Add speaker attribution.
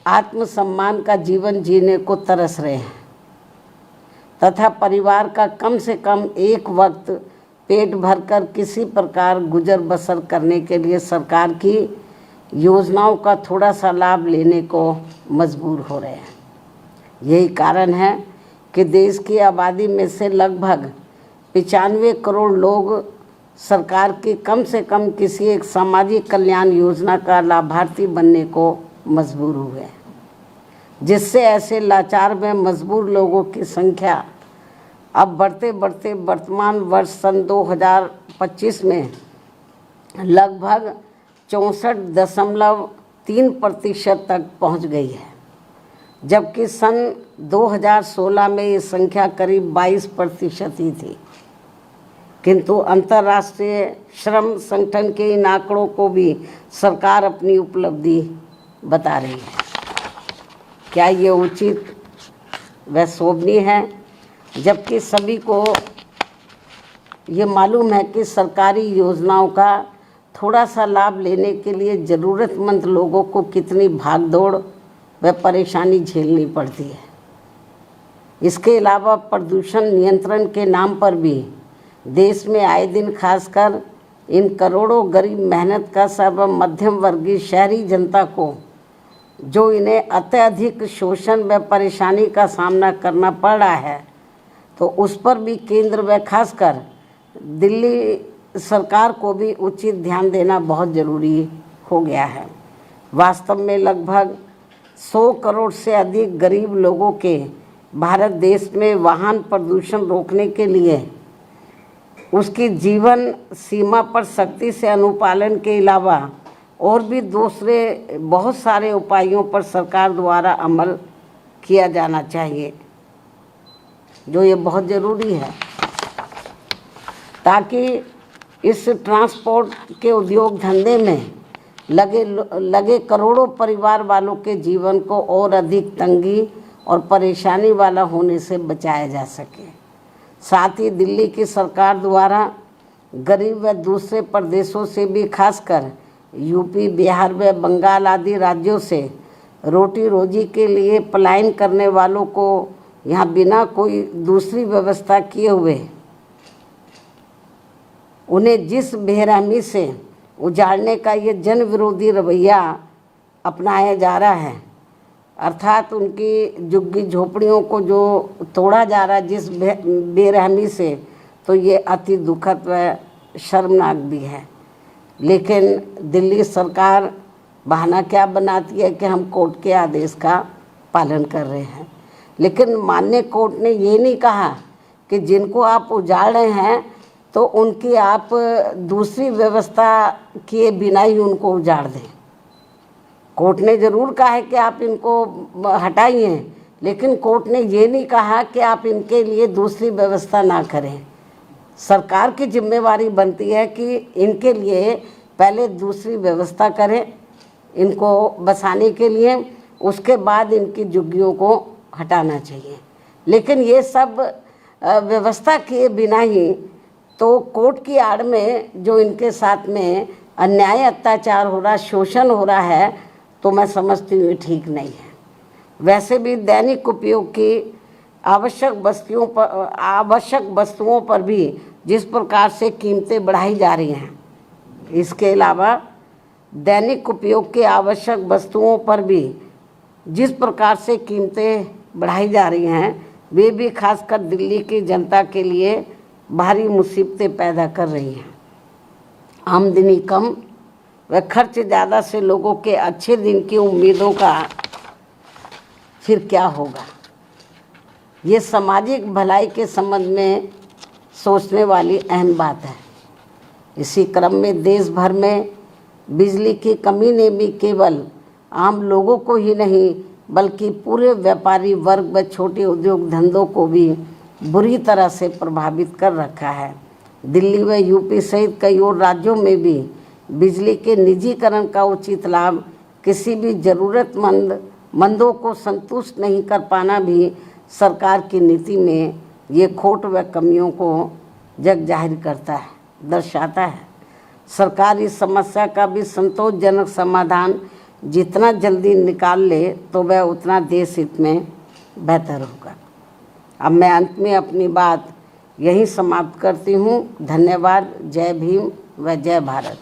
Speaker 1: आत्मसम्मान का जीवन जीने को तरस रहे हैं तथा परिवार का कम से कम एक वक्त पेट भरकर किसी प्रकार गुजर बसर करने के लिए सरकार की योजनाओं का थोड़ा सा लाभ लेने को मजबूर हो रहे हैं। यही कारण है कि देश की आबादी में से लगभग 95 करोड़ लोग सरकार की कम से कम किसी एक सामाजिक कल्याण योजना का लाभार्थी बनने को मजबूर हुए हैं, जिससे ऐसे लाचार व मजबूर लोगों की संख्या अब बढ़ते बढ़ते वर्तमान वर्ष सन 2025 में लगभग 64.3% तक पहुंच गई है, जबकि सन 2016 में ये संख्या करीब 22% ही थी। किंतु अंतर्राष्ट्रीय श्रम संगठन के इन आंकड़ों को भी सरकार अपनी उपलब्धि बता रही है। क्या ये उचित व शोभनीय है? जबकि सभी को ये मालूम है कि सरकारी योजनाओं का थोड़ा सा लाभ लेने के लिए ज़रूरतमंद लोगों को कितनी भागदौड़ व परेशानी झेलनी पड़ती है। इसके अलावा प्रदूषण नियंत्रण के नाम पर भी देश में आए दिन खासकर इन करोड़ों गरीब मेहनत का सर्व मध्यम वर्गीय शहरी जनता को जो इन्हें अत्यधिक शोषण व परेशानी का सामना करना पड़ रहा है, तो उस पर भी केंद्र व खासकर दिल्ली सरकार को भी उचित ध्यान देना बहुत ज़रूरी हो गया है। वास्तव में लगभग 100 करोड़ से अधिक गरीब लोगों के भारत देश में वाहन प्रदूषण रोकने के लिए उसकी जीवन सीमा पर सख्ती से अनुपालन के अलावा और भी दूसरे बहुत सारे उपायों पर सरकार द्वारा अमल किया जाना चाहिए, जो ये बहुत ज़रूरी है, ताकि इस ट्रांसपोर्ट के उद्योग धंधे में लगे करोड़ों परिवार वालों के जीवन को और अधिक तंगी और परेशानी वाला होने से बचाया जा सके। साथ ही दिल्ली की सरकार द्वारा गरीब व दूसरे प्रदेशों से भी खासकर यूपी, बिहार व बंगाल आदि राज्यों से रोटी रोजी के लिए पलायन करने वालों को यहाँ बिना कोई दूसरी व्यवस्था किए हुए उन्हें जिस बेरहमी से उजाड़ने का ये जन विरोधी रवैया अपनाया जा रहा है, अर्थात उनकी झुग्गी झोपड़ियों को जो तोड़ा जा रहा है जिस बेरहमी से, तो ये अति दुखद व शर्मनाक भी है। लेकिन दिल्ली सरकार बहाना क्या बनाती है कि हम कोर्ट के आदेश का पालन कर रहे हैं, लेकिन माननीय कोर्ट ने ये नहीं कहा कि जिनको आप उजाड़ रहे हैं तो उनकी आप दूसरी व्यवस्था किए बिना ही उनको उजाड़ दें। कोर्ट ने ज़रूर कहा है कि आप इनको हटाइए, लेकिन कोर्ट ने ये नहीं कहा कि आप इनके लिए दूसरी व्यवस्था ना करें। सरकार की जिम्मेवारी बनती है कि इनके लिए पहले दूसरी व्यवस्था करें इनको बसाने के लिए, उसके बाद इनकी झुग्गियों को हटाना चाहिए। लेकिन ये सब व्यवस्था किए बिना ही तो कोर्ट की आड़ में जो इनके साथ में अन्याय अत्याचार हो रहा, शोषण हो रहा है, तो मैं समझती हूँ ठीक नहीं है। वैसे भी दैनिक उपयोग की आवश्यक वस्तुओं पर भी जिस प्रकार से कीमतें बढ़ाई जा रही हैं, इसके अलावा दैनिक उपयोग की आवश्यक वस्तुओं पर भी जिस प्रकार से कीमतें बढ़ाई जा रही हैं, वे भी खासकर दिल्ली की जनता के लिए भारी मुसीबतें पैदा कर रही हैं। आमदनी कम व खर्च ज़्यादा से लोगों के अच्छे दिन की उम्मीदों का फिर क्या होगा? ये सामाजिक भलाई के संबंध में सोचने वाली अहम बात है। इसी क्रम में देश भर में बिजली की कमी ने भी केवल आम लोगों को ही नहीं बल्कि पूरे व्यापारी वर्ग व छोटे उद्योग धंधों को भी बुरी तरह से प्रभावित कर रखा है। दिल्ली व यूपी सहित कई और राज्यों में भी बिजली के निजीकरण का उचित लाभ किसी भी ज़रूरतमंदों को संतुष्ट नहीं कर पाना भी सरकार की नीति में ये खोट व कमियों को जग जाहिर करता है, दर्शाता है। सरकार इस समस्या का भी संतोषजनक समाधान जितना जल्दी निकाल ले तो वह उतना देश हित में बेहतर होगा। अब मैं अंत में अपनी बात यहीं समाप्त करती हूँ। धन्यवाद। जय भीम व जय भारत।